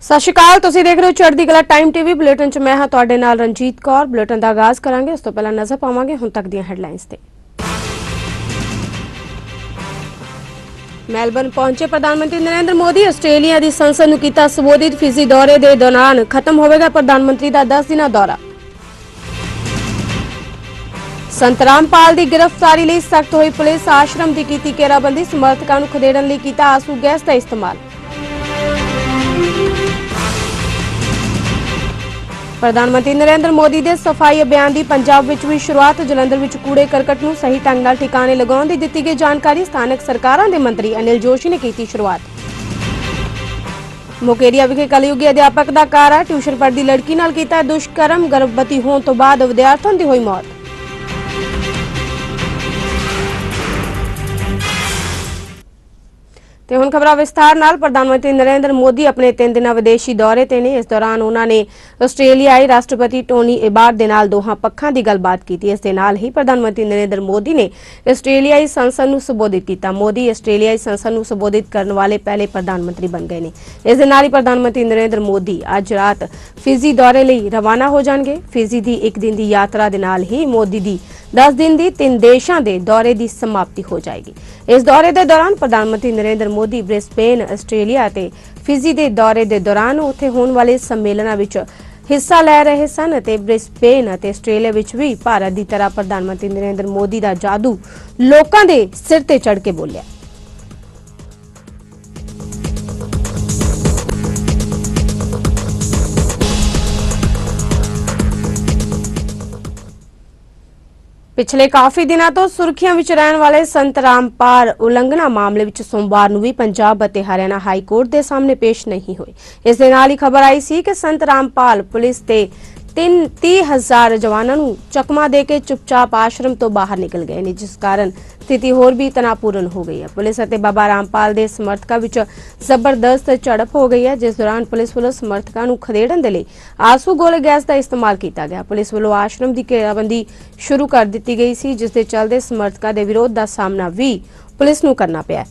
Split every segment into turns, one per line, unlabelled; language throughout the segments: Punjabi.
ਸਤਿ ਸ਼੍ਰੀ ਅਕਾਲ। ਤੁਸੀਂ ਦੇਖ ਰਹੇ ਹੋ ਚੜ੍ਹਦੀ ਕਲਾ ਟਾਈਮ ਟੀਵੀ ਬੁਲੇਟਿਨ ਚ ਮੈਂ ਹਾਂ ਤੁਹਾਡੇ ਨਾਲ ਰਣਜੀਤ ਕੌਰ। ਬੁਲੇਟਿਨ ਦਾ ਆਗਾਜ਼ ਕਰਾਂਗੇ, ਉਸ ਤੋਂ ਪਹਿਲਾਂ ਨਜ਼ਰ ਪਾਵਾਂਗੇ ਹੁਣ ਤੱਕ ਦੀਆਂ ਹੈਡਲਾਈਨਸ ਤੇ। ਮੈਲਬਰਨ ਪਹੁੰਚੇ ਪ੍ਰਧਾਨ ਮੰਤਰੀ ਨਰਿੰਦਰ ਮੋਦੀ। ਆਸਟ੍ਰੇਲੀਆ ਦੀ ਸੰਸਦ ਨੂੰ ਕੀਤਾ ਸੰਬੋਧਿਤ। ਫਿਜੀ ਦੌਰੇ ਦੇ ਦੌਰਾਨ ਖਤਮ ਹੋਵੇਗਾ ਪ੍ਰਧਾਨ ਮੰਤਰੀ ਦਾ 10 ਦਿਨਾਂ ਦੌਰਾ। ਸੰਤ ਰਾਮਪਾਲ ਦੀ ਗ੍ਰਿਫਤਾਰੀ ਲਈ ਸਖਤ ਹੋਈ ਪੁਲਿਸ। ਆਸ਼ਰਮ ਦੀ ਕੀਤੀ ਘੇਰਾਬੰਦੀ। ਸਮਰਥਕਾਂ ਨੂੰ ਖਦੇੜਨ ਲਈ ਕੀਤਾ ਆਂਸੂ ਗੈਸ ਦਾ ਇਸਤੇਮਾਲ। ਪ੍ਰਧਾਨ ਮੰਤਰੀ ਨਰਿੰਦਰ ਮੋਦੀ ਦੇ ਸਫਾਈ ਅਭਿਆਨ ਦੀ ਪੰਜਾਬ ਵਿੱਚ ਵੀ ਸ਼ੁਰੂਆਤ। ਜਲੰਧਰ ਵਿੱਚ ਕੂੜੇ ਕਰਕਟ ਨੂੰ ਸਹੀ ਢੰਗ ਨਾਲ ਠਿਕਾਣੇ ਲਗਾਉਣ ਦੀ ਦਿੱਤੀ ਗਈ ਜਾਣਕਾਰੀ। ਸਥਾਨਕ ਸਰਕਾਰਾਂ ਦੇ ਮੰਤਰੀ ਅਨਿਲ ਜੋਸ਼ੀ ਨੇ ਕੀਤੀ ਸ਼ੁਰੂਆਤ। ਮੁਕੇਰੀਆ ਵਿਖੇ ਕਲਯੁਗੀ ਅਧਿਆਪਕ ਦਾ ਕਾਰਾ। ਟਿਊਸ਼ਨ ਪੜ੍ਹਦੀ ਲੜਕੀ ਨਾਲ ਕੀਤਾ ਦੁਸ਼ਕਰਮ। ਗਰਭਵਤੀ ਹੋਣ ਤੋਂ ਬਾਅਦ ਵਿਦਿਆਰਥਣ ਦੀ ਹੋਈ ਮੌਤ। ਤੇ ਹੁਣ ਖਬਰਾਂ ਵਿਸਥਾਰ ਨਾਲ। ਪ੍ਰਧਾਨ ਮੰਤਰੀ ਨਰਿੰਦਰ ਮੋਦੀ ਆਪਣੇ 3 ਦਿਨਾਂ ਵਿਦੇਸ਼ੀ ਦੌਰੇ ਤੇ ਨੇ। ਇਸ ਦੌਰਾਨ ਉਹਨਾਂ ਨੇ ਆਸਟ੍ਰੇਲੀਆਈ ਰਾਸ਼ਟਰਪਤੀ ਟੋਨੀ ਐਬਾਟ ਦੇ ਨਾਲ ਦੋਹਾਂ ਪੱਖਾਂ ਦੀ ਗੱਲਬਾਤ ਕੀਤੀ। ਇਸ ਦੇ ਨਾਲ ਹੀ ਪ੍ਰਧਾਨ ਮੰਤਰੀ ਨਰਿੰਦਰ ਮੋਦੀ ਨੇ ਆਸਟ੍ਰੇਲੀਆਈ ਸੰਸਦ ਨੂੰ ਸੰਬੋਧਿਤ ਕੀਤਾ। ਮੋਦੀ ਆਸਟ੍ਰੇਲੀਆਈ ਸੰਸਦ ਨੂੰ ਸੰਬੋਧਿਤ ਕਰਨ ਵਾਲੇ ਪਹਿਲੇ ਪ੍ਰਧਾਨ ਮੰਤਰੀ ਬਣ ਗਏ ਨੇ। ਇਸ ਦੇ ਨਾਲ ਹੀ ਪ੍ਰਧਾਨ ਮੰਤਰੀ ਨਰਿੰਦਰ ਮੋਦੀ ਅੱਜ ਰਾਤ ਫਿਜੀ ਦੌਰੇ ਲਈ ਰਵਾਨਾ ਹੋ ਜਾਣਗੇ। ਫਿਜੀ ਦੀ 1 ਦਿਨ ਦੀ ਯਾਤਰਾ ਦੇ ਨਾਲ ਹੀ ਮੋਦੀ ਦੀ 10 ਦਿਨ ਦੀ 3 ਦੇਸ਼ਾਂ ਦੇ ਦੌਰੇ ਦੀ ਸਮਾਪਤੀ ਹੋ ਜਾਏਗੀ। ਇਸ ਦੌਰੇ ਦੇ ਦੌਰਾਨ ਪ੍ਰਧਾਨ ਮੰਤਰੀ ਨਰਿੰਦਰ ਮੋਦੀ ਬ੍ਰਿਸਬੇਨ ਆਸਟ੍ਰੇਲੀਆ ਤੇ ਫਿਜੀ ਦੇ ਦੌਰੇ ਦੇ ਦੌਰਾਨ ਉੱਥੇ ਹੋਣ ਵਾਲੇ ਸੰਮੇਲਨਾਂ ਵਿੱਚ ਹਿੱਸਾ ਲੈ ਰਹੇ ਸਨ ਅਤੇ ਬ੍ਰਿਸਬੇਨ ਅਤੇ ਆਸਟ੍ਰੇਲੀਆ ਵਿੱਚ ਵੀ ਭਾਰਤ ਦੀ ਤਰ੍ਹਾਂ ਪ੍ਰਧਾਨ ਮੰਤਰੀ ਨਰਿੰਦਰ ਮੋਦੀ ਦਾ ਜਾਦੂ ਲੋਕਾਂ ਦੇ ਸਿਰ ਤੇ ਚੜ੍ਹ ਕੇ ਬੋਲਿਆ। ਪਿਛਲੇ ਕਾਫੀ ਦਿਨਾਂ ਤੋਂ ਸੁਰਖੀਆਂ ਵਿੱਚ ਰਹਿਣ ਵਾਲੇ ਸੰਤ ਰਾਮਪਾਲ ਉਲੰਘਣਾ ਮਾਮਲੇ ਵਿੱਚ ਸੋਮਵਾਰ ਨੂੰ ਵੀ ਪੰਜਾਬ ਅਤੇ ਹਰਿਆਣਾ ਹਾਈ ਕੋਰਟ ਦੇ ਸਾਹਮਣੇ ਪੇਸ਼ ਨਹੀਂ ਹੋਏ। ਇਸ ਦੇ ਨਾਲ ਹੀ ਖਬਰ ਆਈ ਸੀ ਕਿ ਸੰਤ ਰਾਮਪਾਲ ਪੁਲਿਸ ਤੇ 30,000 ਜਵਾਨਾਂ ਨੂੰ ਚਕਮਾ ਦੇ ਕੇ ਚੁੱਪਚਾਪ ਆਸ਼ਰਮ ਤੋਂ ਬਾਹਰ ਨਿਕਲ ਗਏ ਨੇ, ਜਿਸ ਕਾਰਨ ਸਥਿਤੀ ਹੋਰ ਵੀ ਤਣਾਅਪੂਰਨ ਹੋ ਗਈ ਹੈ। ਪੁਲਿਸ ਅਤੇ ਬਾਬਾ ਰਾਮਪਾਲ ਦੇ ਸਮਰਥਕਾਂ ਵਿੱਚ ਜ਼ਬਰਦਸਤ ਝੜਪ ਹੋ ਗਈ ਹੈ, ਜਿਸ ਦੌਰਾਨ ਪੁਲਿਸ ਵੱਲੋਂ ਸਮਰਥਕਾਂ ਨੂੰ ਖਦੇੜਨ ਦੇ ਲਈ ਆਂਸੂ ਗੋਲੇ ਗੈਸ ਦਾ ਇਸਤੇਮਾਲ ਕੀਤਾ ਗਿਆ। ਪੁਲਿਸ ਵੱਲੋਂ ਆਸ਼ਰਮ ਦੀ ਘੇਰਾਬੰਦੀ ਸ਼ੁਰੂ ਕਰ ਦਿੱਤੀ ਗਈ ਸੀ, ਜਿਸ ਦੇ ਚੱਲਦੇ ਸਮਰਥਕਾਂ ਦੇ ਵਿਰੋਧ ਦਾ ਸਾਹਮਣਾ ਵੀ ਪੁਲਿਸ ਨੂੰ ਕਰਨਾ ਪਿਆ।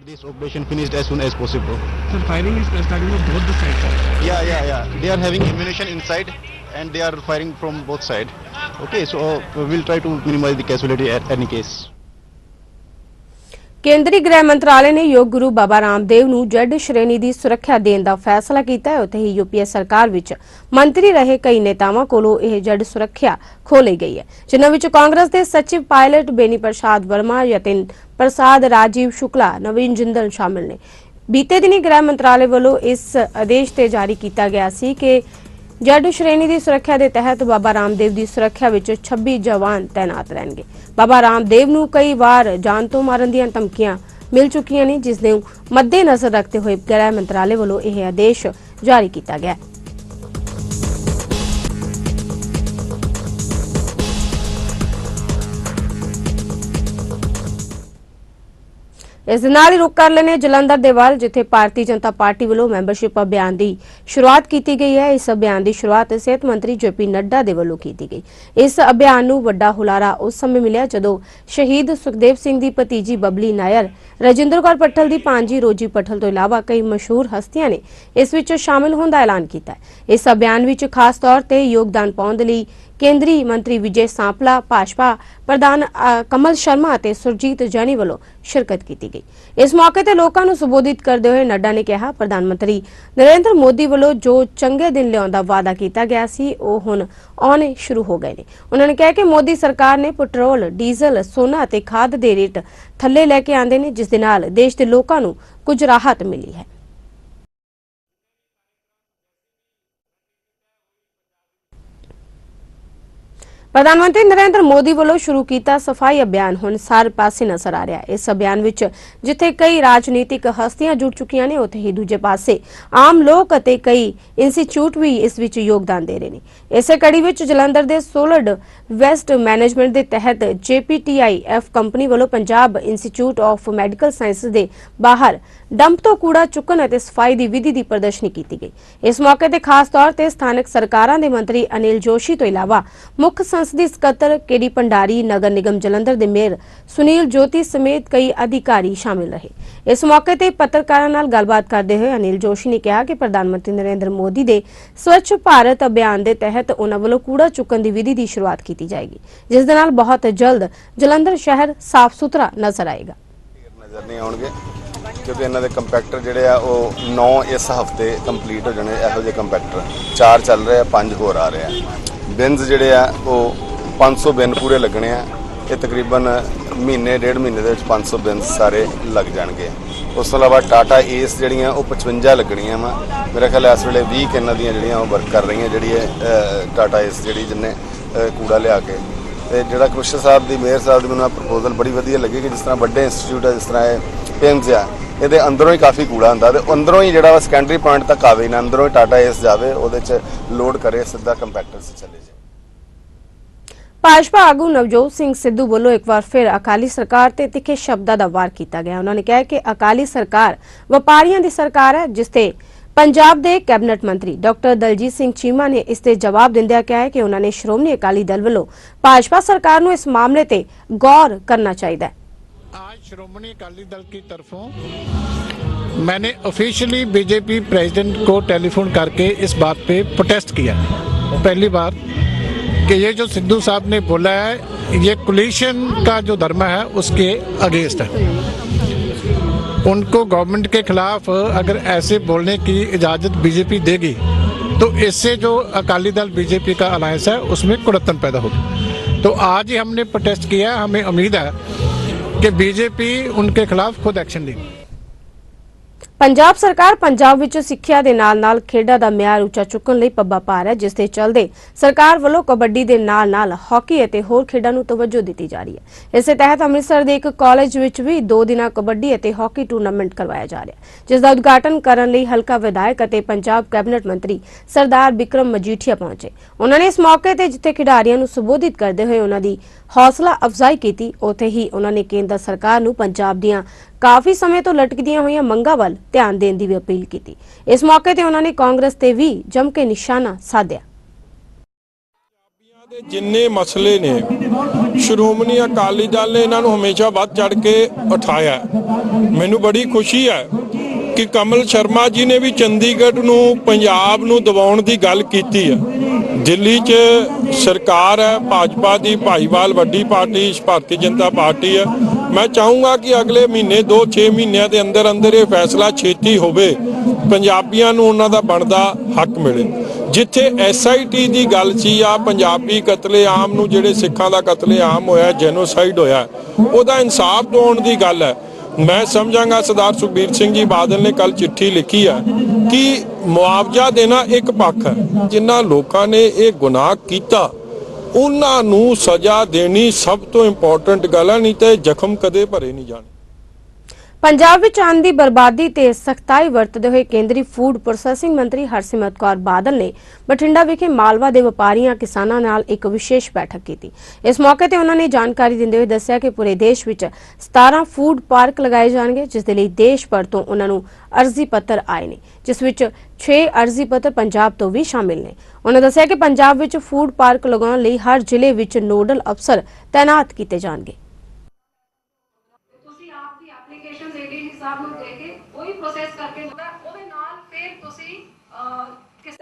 This operation finished as soon as possible.
Sir, firing is starting from both the sides.
Yeah. They are having ammunition inside and they are firing from both sides. Okay, so we'll try to minimize the casualty at any case.
ਕੇਂਦਰੀ ਗ੍ਰਹਿ ਮੰਤਰਾਲੇ ਨੇ ਯੋਗ ਗੁਰੂ ਬਾਬਾ ਰਾਮਦੇਵ ਨੂੰ ਜ਼ੈਡ ਸ਼੍ਰੇਣੀ ਦੀ ਸੁਰੱਖਿਆ ਦੇਣ ਦਾ ਫੈਸਲਾ ਕੀਤਾ ਹੈ। ਉੱਥੇ ਹੀ ਯੂਪੀਏ ਸਰਕਾਰ ਵਿੱਚ ਮੰਤਰੀ ਰਹੇ ਕਈ ਨੇਤਾਵਾਂ ਕੋਲੋਂ ਇਹ ਜ਼ੈਡ ਸੁਰੱਖਿਆ ਖੋਹ ਲਈ ਗਈ ਹੈ, ਜਿਨ੍ਹਾਂ ਵਿੱਚ ਕਾਂਗਰਸ ਦੇ ਸਚਿਵ ਪਾਇਲਟ ਬੇਨੀ ਪ੍ਰਸਾਦ ਵਰਮਾ, ਯਤਿਨ ਪ੍ਰਸਾਦ, ਰਾਜੀਵ ਸ਼ੁਕਲਾ, ਨਵੀਨ ਜਿੰਦਲ ਸ਼ਾਮਿਲ ਨੇ। ਬੀਤੇ ਦਿਨੀ ਗ੍ਰਹਿ ਮੰਤਰਾਲੇ ਵੱਲੋਂ ਇਸ ਆਦੇਸ਼ ਤੇ ਜਾਰੀ ਕੀਤਾ ਗਿਆ ਸੀ ਕਿ ਜ਼ੈਡ ਸ਼੍ਰੇਣੀ ਦੀ ਸੁਰੱਖਿਆ ਦੇ ਤਹਿਤ ਬਾਬਾ ਰਾਮਦੇਵ ਦੀ ਸੁਰੱਖਿਆ ਵਿੱਚ 26 ਜਵਾਨ ਤੈਨਾਤ ਰਹਿਣਗੇ। ਬਾਬਾ ਰਾਮਦੇਵ ਨੂੰ ਕਈ ਵਾਰ ਜਾਨ ਤੋਂ ਮਾਰਨ ਦੀਆਂ ਧਮਕੀਆਂ ਮਿਲ ਚੁੱਕੀਆਂ ਨੇ, ਜਿਸ ਨੂੰ ਮੱਦੇਨਜ਼ਰ ਰੱਖਦੇ ਹੋਏ ਗ੍ਰਹਿ ਮੰਤਰਾਲੇ ਵੱਲੋਂ ਇਹ ਆਦੇਸ਼ ਜਾਰੀ ਕੀਤਾ ਗਿਆ। ਇਸ ਦੇ ਨਾਲ ਹੀ ਰੁਕ ਕਰ ਲੈਣੇ ਜਲੰਧਰ ਦੇ ਵੱਲ, ਜਿੱਥੇ ਭਾਰਤੀ ਜਨਤਾ ਪਾਰਟੀ ਵੱਲੋਂ ਮੈਂਬਰਸ਼ਿਪ ਅਭਿਆਨ ਦੀ ਸ਼ੁਰੂਆਤ ਕੀਤੀ ਗਈ ਹੈ। ਇਸ ਅਭਿਆਨ ਦੀ ਸ਼ੁਰੂਆਤ ਸਿਹਤ ਮੰਤਰੀ ਜੇਪੀ ਨੱਡਾ ਦੇ ਵੱਲੋਂ ਕੀਤੀ ਗਈ। ਇਸ ਅਭਿਆਨ ਨੂੰ ਵੱਡਾ ਹੁਲਾਰਾ ਉਸ ਸਮੇਂ ਮਿਲਿਆ ਜਦੋਂ ਸ਼ਹੀਦ ਸੁਖਦੇਵ ਸਿੰਘ ਦੀ ਭਤੀਜੀ ਬਬਲੀ ਨਾਇਰ, ਰਜਿੰਦਰ ਕੌਰ ਪੱਠਲ ਦੀ ਭਾਂਜੀ ਰੋਜੀ ਪੱਠਲ ਤੋਂ ਇਲਾਵਾ ਕਈ ਮਸ਼ਹੂਰ ਹਸਤੀਆਂ ਨੇ ਇਸ ਵਿੱਚ ਸ਼ਾਮਿਲ ਹੋਣ ਦਾ ਐਲਾਨ ਕੀਤਾ ਹੈ। ਇਸ ਅਭਿਆਨ ਵਿੱਚ ਖਾਸ ਤੌਰ ਤੇ ਯੋਗਦਾਨ ਪਾਉਣ ਦੇ ਲਈ ਕੇਂਦਰੀ ਮੰਤਰੀ ਵਿਜੇ ਸਾਂਪਲਾ, ਭਾਜਪਾ ਪ੍ਰਧਾਨ ਕਮਲ ਸ਼ਰਮਾ ਅਤੇ ਸੁਰਜੀਤ ਜੈਨੀ ਵੱਲੋਂ ਸ਼ਿਰਕਤ ਕੀਤੀ ਗਈ। ਇਸ ਮੌਕੇ ਤੇ ਲੋਕਾਂ ਨੂੰ ਸੰਬੋਧਿਤ ਕਰਦੇ ਹੋਏ ਨੱਡਾ ਨੇ ਕਿਹਾ, ਪ੍ਰਧਾਨ ਮੰਤਰੀ ਨਰਿੰਦਰ ਮੋਦੀ ਵੱਲੋਂ ਜੋ ਚੰਗੇ ਦਿਨ ਲਿਆਉਣ ਦਾ ਵਾਅਦਾ ਕੀਤਾ ਗਿਆ ਸੀ ਉਹ ਹੁਣ ਆਉਣੇ ਸ਼ੁਰੂ ਹੋ ਗਏ ਨੇ। ਉਹਨਾਂ ਨੇ ਕਿਹਾ ਕਿ ਮੋਦੀ ਸਰਕਾਰ ਨੇ ਪੈਟਰੋਲ, ਡੀਜ਼ਲ, ਸੋਨਾ ਅਤੇ ਖਾਦ ਦੇ ਰੇਟ ਥੱਲੇ ਲੈ ਕੇ ਆਂਦੇ ਨੇ, ਜਿਸ ਦੇ ਨਾਲ ਦੇਸ਼ ਦੇ ਲੋਕਾਂ ਨੂੰ ਕੁਝ ਰਾਹਤ ਮਿਲੀ ਹੈ। ਪ੍ਰਧਾਨ ਮੰਤਰੀ ਨਰਿੰਦਰ ਮੋਦੀ ਵੱਲੋਂ ਸ਼ੁਰੂ ਕੀਤਾ ਸਫਾਈ ਅਭਿਆਨ ਹੁਣ ਸਾਰੇ ਪਾਸੇ ਨਜ਼ਰ ਆ ਰਿਹਾ ਹੈ। ਇਸ ਅਭਿਆਨ ਵਿੱਚ ਜਿੱਥੇ ਕਈ ਰਾਜਨੀਤਿਕ ਹਸਤੀਆਂ ਜੁੜ ਚੁੱਕੀਆਂ ਨੇ, ਉੱਥੇ ਹੀ ਦੂਜੇ ਪਾਸੇ ਆਮ ਲੋਕ ਅਤੇ ਕਈ ਇੰਸਟੀਚਿਊਟ ਵੀ ਇਸ ਵਿੱਚ ਯੋਗਦਾਨ ਦੇ ਰਹੇ ਨੇ। ਇਸੇ ਕੜੀ ਵਿੱਚ ਜਲੰਧਰ ਦੇ ਸੋਲਿਡ ਵੈਸਟ ਮੈਨੇਜਮੈਂਟ ਦੇ ਤਹਿਤ JPTIF ਕੰਪਨੀ ਵੱਲੋਂ Punjab institute of medical sciences ਦੇ ਬਾਹਰ ਡੰਪ ਤੋਂ ਕੂੜਾ ਚੁੱਕਣ ਅਤੇ ਸਫਾਈ ਦੀ ਵਿਧੀ ਦੀ ਪ੍ਰਦਰਸ਼ਨੀ ਕੀਤੀ ਗਈ। ਇਸ ਮੌਕੇ ਤੇ ਖਾਸ ਤੌਰ ਤੇ ਸਥਾਨਕ ਸਰਕਾਰਾਂ ਦੇ ਮੰਤਰੀ ਅਨਿਲ ਜੋਸ਼ੀ ਤੋਂ ਇਲਾਵਾ ਮੁੱਖ संसदीय ਸਕੱਤਰ केडी भंडारी, नगर निगम जलंधर के मेयर सुनील ज्योति समेत कई अधिकारी शामिल रहे। इस मौके ते पत्रकारां नाल गलबात करते हुए अनिल जोशी ने कहा कि प्रधानमंत्री नरेंद्र मोदी के स्वच्छ भारत अभियान के तहत उन्हां वल्लों कूड़ा चुकण की विधि की शुरुआत की जाएगी, जिस दे नाल बहुत जल्द जलंधर शहर साफ सुथरा नजर आएगा।
नज़र नहीं आउणगे क्योंकि इन्हों के कंपैक्टर जोड़े आ 9 इस हफ्ते कंप्लीट हो जाने। यहो जे कंपैक्टर 4 चल रहे हैं, 5 होर आ रहे हैं। बिन्स जोड़े आ 500 बिन पूरे लगने आ। ये तकरीबन महीने 1.5 महीने के 500 बिन्स सारे लग जाएंगे। उस तो अलावा टाटा एस जड़ियाँ 55 लगनियाँ वा। मेरा ख्याल इस वे 20 इन्हों दियाँ वर्क कर रही हैं जी टाटा एस जी जिन्हें कूड़ा लिया के जो कमिश्नर साहब की मेयर साहब की मैंने प्रपोजल बड़ी वधिया लगी कि जिस तरह बड़े इंस्टीट्यूट है, जिस तरह पिम्स आ, ये अंदरों ही काफ़ी कूड़ा होंगे तो अंदरों ही जो सैकेंडरी पॉइंट तक आवे ना, अंदरों ही टाटा एस जाए वो लोड करे सीधा कंपैक्टर से चले जाए।
भाजपा आगू नवजोत सिंह सिद्धू वालों एक बार फिर अकाली सरकार ते तिखे शब्दां दा वार किया गया। उन्होंने कहा कि अकाली सरकार व्यापारियों की सरकार है, जिसते पंजाब के कैबिनेट मंत्री डॉक्टर दलजीत सिंह चीमा ने इसते जवाब दिंदियां कहा है कि उन्होंने श्रोमणी अकाली दल वालों भाजपा सरकार को इस मामले ते गौर करना चाहिए।
आज श्रोमणी अकाली दल की तरफों मैंने ऑफिशियली बीजेपी प्रेसिडेंट को टेलीफोन करके इस बात पे प्रोटेस्ट किया पहली बार कि ये जो सिद्धू साहब ने बोला है ये कोलिशन का जो धर्म है उसके अगेंस्ट है। उनको गवर्नमेंट के खिलाफ अगर ऐसे बोलने की इजाज़त बीजेपी देगी तो इससे जो अकाली दल बीजेपी का अलायंस है उसमें कुड़त्तन पैदा होगी। तो आज ही हमने प्रोटेस्ट किया। हमें उम्मीद है कि बीजेपी उनके खिलाफ खुद एक्शन लेगी।
पंजाब सरकार पंजाब विच सिक्ख्या दे नाल-नाल खेडां दा म्यार उच्चा चुकण लई पब्बा पा रही है, जिस दे चलदे सरकार वालों कबड्डी दे नाल-नाल हॉकी अते होर खेडां नूं तवज्जो दित्ती जा रही है। इस तहत अमृतसर दे एक कॉलेज विच भी 2 दिना कबड्डी अते हॉकी टूर्नामेंट करवाया जा रहा है, जिस दा उद्घाटन करन लई हलका विधायक अते पंजाब कैबिनेट मंत्री सरदार बिक्रम मजीठिया पहुंचे। उन्होंने इस मौके ते जिथे खिडारियां नूं संबोधित करते हुए उन्हां दी हौसला अफजाई की, उत्थे ही उन्होंने केंद्र सरकार नूं पंजाब दीआं काफी समय तो लटकदियां हुई मंगां वल ध्यान देने की भी अपील की। इस मौके ते उन्होंने कांग्रेस ते भी जम के निशाना साधिया।
जिन्ने मसले ने श्रोमणी अकाली दल ने इन्हों हमेशा वध चढ़ के उठाया। मैनू बड़ी खुशी है कि कमल शर्मा जी ने भी चंडीगढ़ नूं पंजाब नूं दबाउण दी गल कीती है। दिल्ली च सरकार है भाजपा की, भाईवाल वड्डी पार्टी भारतीय जनता पार्टी है। मैं चाहूँगा कि अगले महीने 2-6 महीनों के अंदर अंदर ये फैसला छेती होवे, पंजाबियों नूं उन्हां दा बनदा हक मिले। जिथे SIT की गल सी आ पंजाबी कतलेआम नूं जिहड़े सिखां दा कतलेआम होया, जेनोसाइड होया, उहदा इंसाफ दिवाउण दी गल है। मैं समझांगा सरदार सुखबीर सिंह जी बादल ने कल चिट्ठी लिखी है कि मुआवजा देना एक पक्ष है, जिन्हां लोकां ने ये गुनाह कीता उन्हां नूं सज़ा देनी सब तो इंपॉर्टेंट गल है, नहीं तो जख्म कदे भरे नहीं जाने।
पंजाब विच आंदी दी बर्बादी ते सख्ताई वरतदे हुए केंद्रीय फूड प्रोसैसिंग मंत्री हरसिमरत कौर बादल ने बठिंडा विखे मालवा दे व्यापारियों किसानां नाल एक विशेष बैठक की। इस मौके ते उन्होंने जानकारी दिंदे हुए दस्सिया कि पूरे देश विच 17 फूड पार्क लगाए जाणगे, जिस दे लई देश भर तो उन्हां नूं अर्जी पत्र आए ने, जिस विच 6 अर्जी पत्र पंजाब तो भी शामिल ने। उन्होंने दस्सिया कि पंजाब विच फूड पार्क लगाउण लई हर जिले विच नोडल अफसर तैनात कीते जाणगे।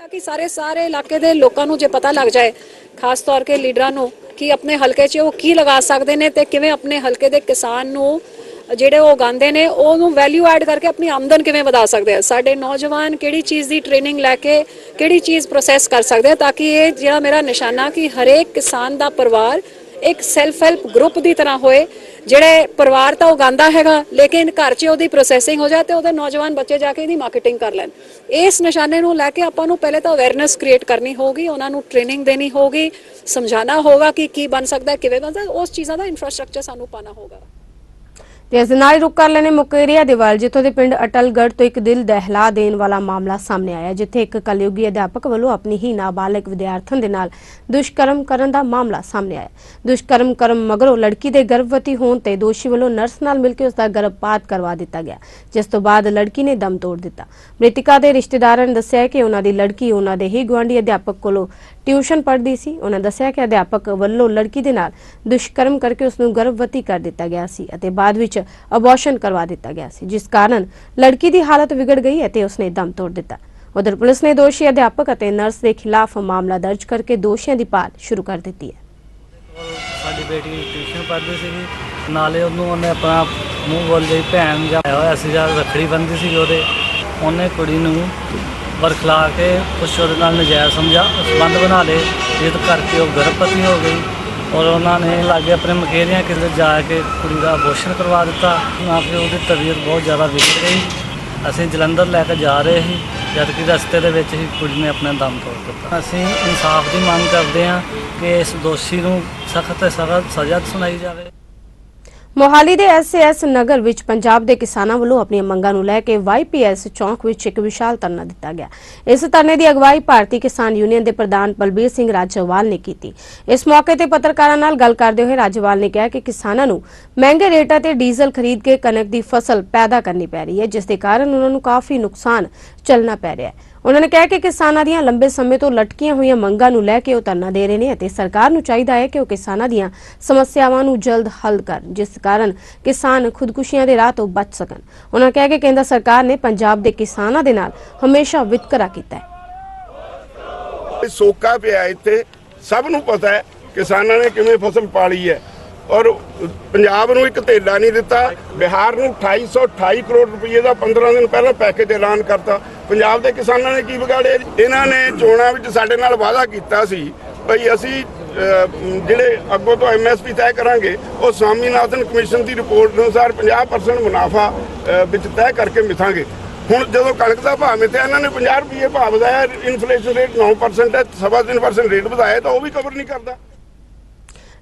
कि सारे इलाके दे लोकां नूं जे पता लग जाए, खास तौर के लीडरां नूं कि अपने हलके 'च वो की लगा सकते हैं तो किवें अपने हलके दे किसान नूं ਜਿਹੜੇ ਉਹ ਉਗਾਉਂਦੇ ਨੇ ਉਹਨੂੰ ਵੈਲਿਊ ਐਡ ਕਰਕੇ ਆਪਣੀ ਆਮਦਨ ਕਿਵੇਂ ਵਧਾ ਸਕਦੇ ਆ। ਸਾਡੇ ਨੌਜਵਾਨ ਕਿਹੜੀ ਚੀਜ਼ ਦੀ ਟ੍ਰੇਨਿੰਗ ਲੈ ਕੇ ਕਿਹੜੀ ਚੀਜ਼ ਪ੍ਰੋਸੈਸ ਕਰ ਸਕਦੇ ਆ ਤਾਂ ਕਿ ਇਹ ਜਿਹੜਾ ਮੇਰਾ ਨਿਸ਼ਾਨਾ ਕਿ ਹਰੇਕ ਕਿਸਾਨ ਦਾ ਪਰਿਵਾਰ ਇੱਕ ਸੈਲਫ ਹੈਲਪ ਗਰੁੱਪ ਦੀ ਤਰ੍ਹਾਂ ਹੋਏ, ਜਿਹੜੇ ਪਰਿਵਾਰ ਤਾਂ ਉਗਾਉਂਦਾ ਹੈਗਾ ਲੇਕਿਨ ਘਰ 'ਚ ਉਹਦੀ ਪ੍ਰੋਸੈਸਿੰਗ ਹੋ ਜਾਏ ਤੇ ਉਹਦੇ ਨੌਜਵਾਨ ਬੱਚੇ ਜਾ ਕੇ ਇਹਦੀ ਮਾਰਕੀਟਿੰਗ ਕਰ ਲੈਣ। ਇਸ ਨਿਸ਼ਾਨੇ ਨੂੰ ਲੈ ਕੇ ਆਪਾਂ ਨੂੰ ਪਹਿਲੇ ਤਾਂ ਅਵੇਅਰਨੈਸ ਕ੍ਰੀਏਟ ਕਰਨੀ ਹੋਊਗੀ, ਉਹਨਾਂ ਨੂੰ ਟ੍ਰੇਨਿੰਗ ਦੇਣੀ ਹੋਊਗੀ, ਸਮਝਾਉਣਾ ਹੋਗਾ ਕਿ ਕੀ ਬਣ ਸਕਦਾ, ਕਿਵੇਂ ਬਣਦਾ, ਉਸ ਚੀਜ਼ਾਂ ਦਾ ਇਨਫਰਾਸਟ੍ਰਕਚਰ ਸਾਨੂੰ ਪਾਣਾ ਹੋਗਾ।
ਤੇ ਇਸ ਦੇ ਨਾਲ ਹੀ ਰੁਕ ਕਰ ਲੈਣੇ ਮੁਕੇਰੀਆ ਦੇ ਵੱਲ, ਜਿੱਥੋਂ ਦੇ ਪਿੰਡ ਅਟਲਗੜ੍ਹ ਤੋਂ ਇੱਕ ਦਿਲ ਦਹਿਲਾ ਦੇਣ ਵਾਲਾ ਮਾਮਲਾ ਸਾਹਮਣੇ ਆਇਆ, ਜਿੱਥੇ ਇੱਕ ਕਲਯੁਗੀ ਅਧਿਆਪਕ ਵੱਲੋਂ ਆਪਣੀ ਹੀ ਨਾਬਾਲਗ ਵਿਦਿਆਰਥਣ ਦੇ ਨਾਲ ਦੁਸ਼ਕਰਮ ਕਰਨ ਦਾ ਮਾਮਲਾ ਸਾਹਮਣੇ ਆਇਆ। ਦੁਸ਼ਕਰਮ ਕਰਨ ਮਗਰੋਂ ਲੜਕੀ ਦੇ ਗਰਭਵਤੀ ਹੋਣ ਤੇ ਦੋਸ਼ੀ ਵੱਲੋਂ ਨਰਸ ਨਾਲ ਮਿਲ ਕੇ ਉਸ ਦਾ ਗਰਭਪਾਤ ਕਰਵਾ ਦਿੱਤਾ ਗਿਆ, ਜਿਸ ਤੋਂ ਬਾਅਦ ਲੜਕੀ ਨੇ ਦਮ ਤੋੜ ਦਿੱਤਾ। ਮ੍ਰਿਤਕਾ ਦੇ ਰਿਸ਼ਤੇਦਾਰਾਂ ਨੇ ਦੱਸਿਆ ਕਿ ਉਹਨਾਂ ਦੀ ਲੜਕੀ ਉਹਨਾਂ ਦੇ ਹੀ ਗੁਆਂਢੀ ਅਧਿਆਪਕ ਕੋਲੋਂ ਟਿਊਸ਼ਨ ਪੜ੍ਹਦੀ ਸੀ। ਉਹਨਾਂ ਦੱਸਿਆ ਕਿ ਅਧਿਆਪਕ ਵੱਲੋਂ ਲੜਕੀ ਦੇ ਨਾਲ ਦੁਸ਼ਕਰਮ ਕਰਕੇ ਉਸ ਨੂੰ ਗਰਭਵਤੀ ਕਰ ਦਿੱਤਾ ਗਿਆ ਸੀ ਅਤੇ ਬਾਅਦ ਵਿੱਚ ਅਬੋਰਸ਼ਨ ਕਰਵਾ ਦਿੱਤਾ ਗਿਆ ਸੀ, ਜਿਸ ਕਾਰਨ ਲੜਕੀ ਦੀ ਹਾਲਤ ਵਿਗੜ ਗਈ ਅਤੇ ਉਸਨੇ ਦਮ ਤੋੜ ਦਿੱਤਾ। ਉਧਰ ਪੁਲਿਸ ਨੇ ਦੋਸ਼ੀ ਅਧਿਆਪਕ ਅਤੇ ਨਰਸ ਦੇ ਖਿਲਾਫ ਮਾਮਲਾ ਦਰਜ ਕਰਕੇ ਦੋਸ਼ੀਆਂ ਦੀ ਭਾਲ ਸ਼ੁਰੂ ਕਰ ਦਿੱਤੀ ਹੈ।
ਸਾਡੀ ਬੇਟੀ ਟਿਊਸ਼ਨ ਪੜ੍ਹਦੀ ਸੀਗੀ, ਨਾਲੇ ਉਹਨੇ ਆਪਣਾ ਮੂੰਹ ਬੋਲ ਲਈ ਭੈਣ ਜਾਂ ਹੋਇਆ ਸੀ ਜਾਂ ਰੱਖੜੀ ਬੰਨ੍ਹਦੀ ਸੀ ਉਹਨੇ ਕੁੜੀ ਨੂੰ ਵਰਖਲਾ ਕੇ ਕੁਛ ਉਹਦੇ ਨਾਲ ਨਜਾਇਜ਼ ਸੰਬੰਧ ਬਣਾ ਲਏ, ਜਿਸ ਕਰਕੇ ਉਹ ਗਰਭਵਤੀ ਹੋ ਗਈ ਔਰ ਉਹਨਾਂ ਨੇ ਲਾਗੇ ਆਪਣੇ ਮਕੇਰੀਆਂ ਕਿਤੇ ਜਾ ਕੇ ਕੁੜੀ ਦਾ ਅਬੋਰਸ਼ਨ ਕਰਵਾ ਦਿੱਤਾ। ਨਾ ਕਿ ਉਹਦੀ ਤਬੀਅਤ ਬਹੁਤ ਜ਼ਿਆਦਾ ਵਿਗੜ ਗਈ। ਅਸੀਂ ਜਲੰਧਰ ਲੈ ਕੇ ਜਾ ਰਹੇ ਸੀ, ਜਦ ਕਿ ਰਸਤੇ ਦੇ ਵਿੱਚ ਹੀ ਕੁੜੀ ਨੇ ਆਪਣਾ ਦਮ ਤੋੜ ਦਿੱਤਾ। ਅਸੀਂ ਇਨਸਾਫ ਦੀ ਮੰਗ ਕਰਦੇ ਹਾਂ ਕਿ ਇਸ ਦੋਸ਼ੀ ਨੂੰ ਸਖਤ ਤੋਂ ਸਖਤ ਸਜ਼ਾ ਸੁਣਾਈ ਜਾਵੇ।
ਮੋਹਾਲੀ ਦੇ ਐਸਏਐਸ ਨਗਰ ਵਿੱਚ ਪੰਜਾਬ ਦੇ ਕਿਸਾਨਾਂ ਵੱਲੋਂ ਆਪਣੀਆਂ ਮੰਗਾਂ ਨੂੰ ਲੈ ਕੇ ਵਾਈਪੀਐਸ ਚੌਂਕ ਵਿੱਚ ਇੱਕ ਵਿਸ਼ਾਲ ਧਰਨਾ ਦਿੱਤਾ ਗਿਆ। ਇਸ ਧਰਨੇ ਦੀ ਅਗਵਾਈ ਭਾਰਤੀ ਕਿਸਾਨ ਯੂਨੀਅਨ ਦੇ ਪ੍ਰਧਾਨ ਬਲਬੀਰ ਸਿੰਘ ਰਾਜੇਵਾਲ ਨੇ ਕੀਤੀ। ਇਸ ਮੌਕੇ ਤੇ ਪੱਤਰਕਾਰਾਂ ਨਾਲ ਗੱਲ ਕਰਦੇ ਹੋਏ ਰਾਜੇਵਾਲ ਨੇ ਕਿਹਾ ਕਿ ਕਿਸਾਨਾਂ ਨੂੰ ਮਹਿੰਗੇ ਰੇਟਾਂ ਤੇ ਡੀਜ਼ਲ ਖਰੀਦ ਕੇ ਕਣਕ ਦੀ ਫਸਲ ਪੈਦਾ ਕਰਨੀ ਪੈ ਰਹੀ ਹੈ, ਜਿਸ ਦੇ ਕਾਰਨ ਉਹਨਾਂ ਨੂੰ ਕਾਫੀ ਨੁਕਸਾਨ ਝੱਲਣਾ ਪੈ ਰਿਹਾ ਹੈ। ਉਹਨਾਂ ਨੇ ਕਿਹਾ ਕਿ ਕਿਸਾਨਾਂ ਦੀਆਂ ਲੰਬੇ ਸਮੇਂ ਤੋਂ ਲਟਕੀਆਂ ਹੋਈਆਂ ਮੰਗਾਂ ਨੂੰ ਲੈ ਕੇ ਉਹ ਧਰਨਾ ਦੇ ਰਹੇ ਨੇ ਅਤੇ ਸਰਕਾਰ ਨੂੰ ਚਾਹੀਦਾ ਹੈ ਕਿ ਉਹ ਕਿਸਾਨਾਂ ਦੀਆਂ ਸਮੱਸਿਆਵਾਂ ਨੂੰ ਜਲਦ ਹੱਲ ਕਰਨ, ਜਿਸ ਕਾਰਨ ਕਿਸਾਨ ਖੁਦਕੁਸ਼ੀਆਂ ਦੇ ਰਾਹ ਤੋਂ ਬਚ ਸਕਣ। ਉਹਨਾਂ ਕਿਹਾ ਕਿ ਕੇਂਦਰ ਸਰਕਾਰ ਨੇ ਪੰਜਾਬ ਦੇ ਕਿਸਾਨਾਂ ਦੇ ਨਾਲ ਹਮੇਸ਼ਾ ਵਿਤਕਰਾ ਕੀਤਾ ਹੈ।
ਸੋਕਾ ਪਿਆ ਇੱਥੇ, ਸਭ ਨੂੰ ਪਤਾ ਹੈ ਕਿਸਾਨਾਂ ਨੇ ਕਿਵੇਂ ਫਸਲ ਪਾਲੀ ਹੈ ਔਰ ਪੰਜਾਬ ਨੂੰ ਇੱਕ ਧੇਲਾ ਨਹੀਂ ਦਿੱਤਾ। ਬਿਹਾਰ ਨੂੰ 2828 ਕਰੋੜ ਰੁਪਏ ਦਾ 15 ਦਿਨ ਪਹਿਲਾਂ ਪੈਕੇਜ ਐਲਾਨ ਕਰਤਾ। ਪੰਜਾਬ ਦੇ ਕਿਸਾਨਾਂ ਨੇ ਕੀ ਵਿਗਾੜਿਆ? ਇਹਨਾਂ ਨੇ ਚੋਣਾਂ ਵਿੱਚ ਸਾਡੇ ਨਾਲ ਵਾਅਦਾ ਕੀਤਾ ਸੀ ਭਈ ਅਸੀਂ ਜਿਹੜੇ ਅੱਗੋਂ ਤੋਂ ਐਮਐਸਪੀ ਤੈਅ ਕਰਾਂਗੇ ਉਹ ਸਵਾਮੀਨਾਥਨ ਕਮਿਸ਼ਨ ਦੀ ਰਿਪੋਰਟ ਅਨੁਸਾਰ 50% ਮੁਨਾਫਾ ਵਿੱਚ ਤੈਅ ਕਰਕੇ ਮਿਥਾਂਗੇ। ਹੁਣ ਜਦੋਂ ਕਣਕ ਦਾ ਭਾਅ ਮਿਥਿਆ ਇਹਨਾਂ ਨੇ 50 ਰੁਪਏ ਭਾਅ ਵਧਾਇਆ, ਇਨਫਲੇਸ਼ਨ ਰੇਟ 9% ਹੈ, 3.5% ਰੇਟ ਵਧਾਇਆ ਤਾਂ ਉਹ ਵੀ ਕਵਰ ਨਹੀਂ ਕਰਦਾ।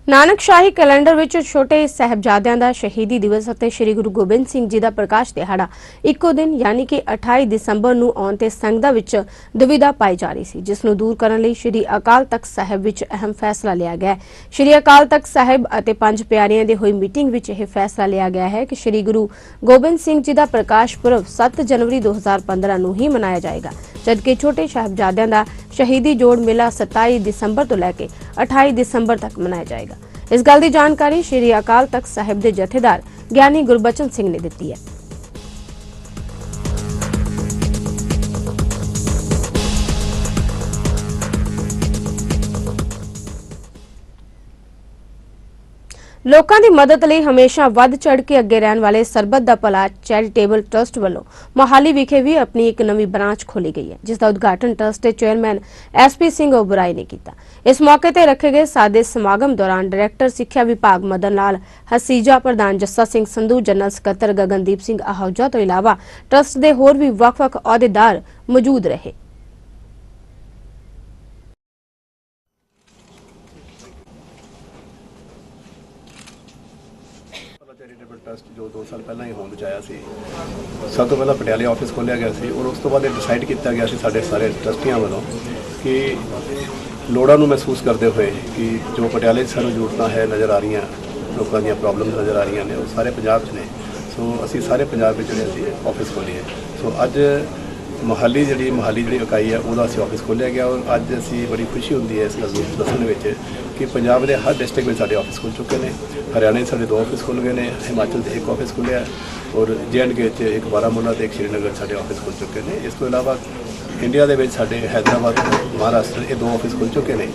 ਨਾਨਕਸ਼ਾਹੀ ਕੈਲੰਡਰ ਵਿੱਚ ਛੋਟੇ ਸਾਹਿਬਜ਼ਾਦਿਆਂ ਦਾ ਸ਼ਹੀਦੀ ਦਿਵਸ ਅਤੇ ਸ੍ਰੀ ਗੁਰੂ ਗੋਬਿੰਦ ਸਿੰਘ ਜੀ ਦਾ ਪ੍ਰਕਾਸ਼ ਦਿਹਾੜਾ ਇੱਕੋ ਦਿਨ ਯਾਨੀ ਕਿ 28 ਦਸੰਬਰ ਨੂੰ ਆਉਣ ਤੇ ਸੰਗਤਾਂ ਵਿੱਚ ਦੁਵਿਧਾ ਪਾਈ ਜਾ ਰਹੀ ਸੀ, ਜਿਸ ਨੂੰ ਦੂਰ ਕਰਨ ਲਈ ਸ੍ਰੀ ਅਕਾਲ ਤਖਤ ਸਾਹਿਬ ਵਿੱਚ ਅਹਿਮ ਫੈਸਲਾ ਲਿਆ ਗਿਆ ਹੈ। ਸ੍ਰੀ ਅਕਾਲ ਤਖਤ ਸਾਹਿਬ ਅਤੇ ਪੰਜ ਪਿਆਰਿਆਂ ਦੀ ਹੋਈ ਮੀਟਿੰਗ ਵਿੱਚ ਇਹ ਫੈਸਲਾ ਲਿਆ ਗਿਆ ਹੈ ਕਿ ਸ੍ਰੀ ਗੁਰੂ ਗੋਬਿੰਦ ਸਿੰਘ ਜੀ ਦਾ ਪ੍ਰਕਾਸ਼ ਪੁਰਬ 7 ਜਨਵਰੀ 2015 ਨੂੰ ਹੀ ਮਨਾਇਆ ਜਾਏਗਾ, ਜਦਕਿ ਛੋਟੇ ਸਾਹਿਬਜ਼ਾਦਿਆਂ ਦਾ ਸ਼ਹੀਦੀ ਜੋੜ ਮੇਲਾ 27 ਦਸੰਬਰ ਤੋਂ ਲੈ ਕੇ 28 ਦਸੰਬਰ ਤੱਕ ਮਨਾਇਆ ਜਾਏਗਾ। ਇਸ ਗੱਲ ਦੀ ਜਾਣਕਾਰੀ ਸ੍ਰੀ ਅਕਾਲ ਤਖਤ ਸਾਹਿਬ ਦੇ ਜਥੇਦਾਰ ਗਿਆਨੀ ਗੁਰਬਚਨ ਸਿੰਘ ਨੇ ਦਿੱਤੀ ਹੈ। ਲੋਕਾਂ ਦੀ ਮਦਦ ਲਈ ਹਮੇਸ਼ਾ ਵੱਧ ਚੜ੍ਹ ਕੇ ਅੱਗੇ ਰਹਿਣ ਵਾਲੇ ਸਰਬੱਤ ਦਾ ਭਲਾ ਚੈਰੀਟੇਬਲ ਟਰਸਟ ਵੱਲੋਂ ਮੋਹਾਲੀ ਵਿਖੇ ਵੀ ਆਪਣੀ ਇੱਕ ਨਵੀਂ ਬ੍ਰਾਂਚ ਖੋਲੀ ਗਈ ਹੈ, ਜਿਸ ਦਾ ਉਦਘਾਟਨ ਟਰਸਟ ਦੇ ਚੇਅਰਮੈਨ ਐਸਪੀ ਸਿੰਘ ਓਬਰਾਏ ਨੇ ਕੀਤਾ। ਇਸ ਮੌਕੇ ਤੇ ਰੱਖੇ ਗਏ ਸਾਦੇ ਸਮਾਗਮ ਦੌਰਾਨ ਡਾਇਰੈਕਟਰ ਸਿੱਖਿਆ ਵਿਭਾਗ ਮਦਨ ਲਾਲ ਹਸੀਜਾ, ਪ੍ਰਧਾਨ ਜੱਸਾ ਸਿੰਘ ਸੰਧੂ, ਜਨਰਲ ਸਕੱਤਰ ਗਗਨਦੀਪ ਸਿੰਘ ਆਹੂਜਾ ਤੋਂ ਇਲਾਵਾ ਟਰਸਟ ਦੇ ਹੋਰ ਵੀ ਵੱਖ-ਵੱਖ ਅਹੁਦੇਦਾਰ ਮੌਜੂਦ ਰਹੇ।
ਟਰਸਟ ਜੋ 2 ਸਾਲ ਪਹਿਲਾਂ ਹੀ ਹੋਂਦ 'ਚ ਆਇਆ ਸੀ, ਸਭ ਤੋਂ ਪਹਿਲਾਂ ਪਟਿਆਲੇ ਆਫਿਸ ਖੋਲ੍ਹਿਆ ਗਿਆ ਸੀ ਔਰ ਉਸ ਤੋਂ ਬਾਅਦ ਇਹ ਡਿਸਾਈਡ ਕੀਤਾ ਗਿਆ ਸੀ ਸਾਡੇ ਸਾਰੇ ਟਰਸਟੀਆਂ ਵੱਲੋਂ ਕਿ ਲੋੜਾਂ ਨੂੰ ਮਹਿਸੂਸ ਕਰਦੇ ਹੋਏ ਕਿ ਜੋ ਪਟਿਆਲੇ 'ਚ ਸਾਨੂੰ ਜ਼ਰੂਰਤਾਂ ਹੈ ਨਜ਼ਰ ਆ ਰਹੀਆਂ, ਲੋਕਾਂ ਦੀਆਂ ਪ੍ਰੋਬਲਮਸ ਨਜ਼ਰ ਆ ਰਹੀਆਂ ਨੇ, ਉਹ ਸਾਰੇ ਪੰਜਾਬ 'ਚ ਨੇ। ਸੋ ਅਸੀਂ ਸਾਰੇ ਪੰਜਾਬ ਵਿੱਚ ਜਿਹੜੇ ਅਸੀਂ ਆਫਿਸ ਖੋਲ੍ਹੇ। ਸੋ ਅੱਜ ਮੋਹਾਲੀ ਜਿਹੜੀ ਇਕਾਈ ਹੈ ਉਹਦਾ ਅਸੀਂ ਆਫਿਸ ਖੋਲ੍ਹਿਆ ਗਿਆ ਔਰ ਅੱਜ ਅਸੀਂ ਬੜੀ ਖੁਸ਼ੀ ਹੁੰਦੀ ਹੈ ਇਸ ਗੱਲ ਨੂੰ ਦੱਸਣ ਵਿੱਚ ਕਿ ਪੰਜਾਬ ਦੇ ਹਰ ਡਿਸਟ੍ਰਿਕਟ ਵਿੱਚ ਸਾਡੇ ਆਫਿਸ ਖੁੱਲ੍ਹ ਚੁੱਕੇ ਨੇ। ਹਰਿਆਣੇ 'ਚ ਸਾਡੇ 2 ਆਫਿਸ ਖੁੱਲ੍ਹ ਗਏ ਨੇ, ਹਿਮਾਚਲ 'ਚ 1 ਆਫਿਸ ਖੁੱਲ੍ਹਿਆ ਔਰ J&K 'ਚ ਇੱਕ ਬਾਰਾਮੂਲਾ ਤੇ ਇੱਕ ਸ਼੍ਰੀਨਗਰ ਸਾਡੇ ਆਫਿਸ ਖੁੱਲ੍ਹ ਚੁੱਕੇ ਨੇ। ਇਸ ਤੋਂ ਇਲਾਵਾ ਇੰਡੀਆ ਦੇ ਵਿੱਚ ਸਾਡੇ ਹੈਦਰਾਬਾਦ, ਮਹਾਰਾਸ਼ਟਰ ਇਹ 2 ਆਫਿਸ ਖੁੱਲ੍ਹ ਚੁੱਕੇ ਨੇ।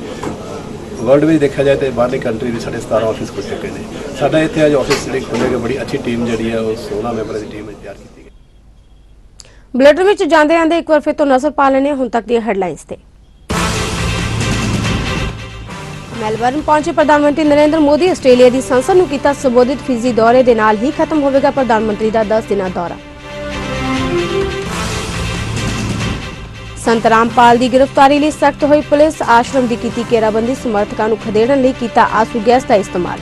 ਵਰਲਡ ਵਿੱਚ ਦੇਖਿਆ ਜਾਏ ਤਾਂ ਬਾਹਰਲੀ ਕੰਟਰੀ ਵਿੱਚ ਸਾਡੇ 17 ਆਫਿਸ ਖੁੱਲ੍ਹ ਚੁੱਕੇ ਨੇ। ਸਾਡਾ ਇੱਥੇ ਅੱਜ ਆਫਿਸ ਜਿਹੜੇ ਖੁੱਲ੍ਹੇ ਗਏ, ਬੜੀ ਅੱਛੀ ਟੀਮ ਜਿਹੜੀ ਹੈ ਉਹ 16 ਮੈਂਬਰਾਂ ਦੀ ਟੀਮ ਤਿਆਰ ਕੀਤੀ ਗਈ।
ਬੁਲੇਟਿਨ ਵਿੱਚ ਜਾਂਦੇ ਆਂਦੇ ਇੱਕ ਵਾਰ ਫਿਰ ਤੋਂ ਨਜ਼ਰ ਪਾ ਲੈਣੇ ਹੁਣ ਤੱਕ ਦੀਆਂ ਹੈਡਲਾਈਨਸ ਤੇ। ਮੈਲਬਰਨ ਪਹੁੰਚੇ ਪ੍ਰਧਾਨ ਮੰਤਰੀ ਨਰਿੰਦਰ ਮੋਦੀ, ਆਸਟ੍ਰੇਲੀਆ ਦੀ ਸੰਸਦ ਨੂੰ ਕੀਤਾ ਸੰਬੋਧਿਤ। ਫਿਜੀ ਦੌਰੇ ਦੇ ਨਾਲ ਹੀ ਖਤਮ ਹੋਵੇਗਾ ਪ੍ਰਧਾਨ ਮੰਤਰੀ ਦਾ 10 ਦਿਨਾਂ ਦੌਰਾ। ਸੰਤ ਰਾਮਪਾਲ ਦੀ ਗ੍ਰਿਫਤਾਰੀ ਲਈ ਸਖਤ ਹੋਈ ਪੁਲਿਸ, ਆਸ਼ਰਮ ਦੀ ਕੀਤੀ ਘੇਰਾਬੰਦੀ, ਸਮਰਥਕਾਂ ਨੂੰ ਖਦੇੜਨ ਲਈ ਕੀਤਾ ਆਂਸੂ ਗੈਸ ਦਾ ਇਸਤੇਮਾਲ।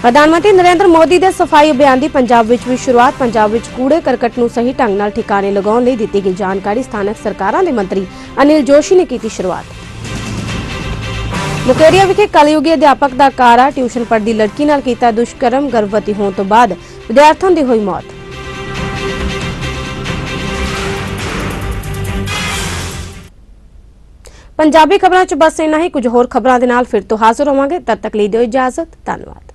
ਪ੍ਰਧਾਨ ਮੰਤਰੀ ਨਰਿੰਦਰ ਮੋਦੀ ਦੇ ਸਫਾਈ ਅਭਿਆਨ ਦੀ ਪੰਜਾਬ ਵਿੱਚ ਵੀ ਸ਼ੁਰੂਆਤ। ਪੰਜਾਬ ਵਿੱਚ ਕੂੜੇ ਕਰਕਟ ਨੂੰ ਸਹੀ ਢੰਗ ਨਾਲ ਠਿਕਾਣੇ ਲਗਾਉਣ ਲਈ ਦਿੱਤੀ ਗਈ ਜਾਣਕਾਰੀ। ਸਥਾਨਕ ਸਰਕਾਰਾਂ ਦੇ ਮੰਤਰੀ ਅਨਿਲ ਜੋਸ਼ੀ ਨੇ ਕੀਤੀ ਸ਼ੁਰੂਆਤ। ਮੁਕੇਰੀਆ ਵਿਖੇ ਕਲਯੁਗੀ ਅਧਿਆਪਕ ਦਾ ਕਾਰਾ, ਟਿਊਸ਼ਨ ਪੜ੍ਹਦੀ ਲੜਕੀ ਨਾਲ ਕੀਤਾ ਦੁਸ਼ਕਰਮ, ਗਰਭਵਤੀ ਹੋਣ ਤੋਂ ਬਾਅਦ ਵਿਦਿਆਰਥਣ ਦੀ ਹੋਈ ਮੌਤ। पंजाबी खबरां 'ਚ बस इन्ना ही। कुछ होर खबरां दे नाल फिर तो हाजिर होवांगे। तद तक ਲਈ ਦਿਓ इजाजत। धन्यवाद।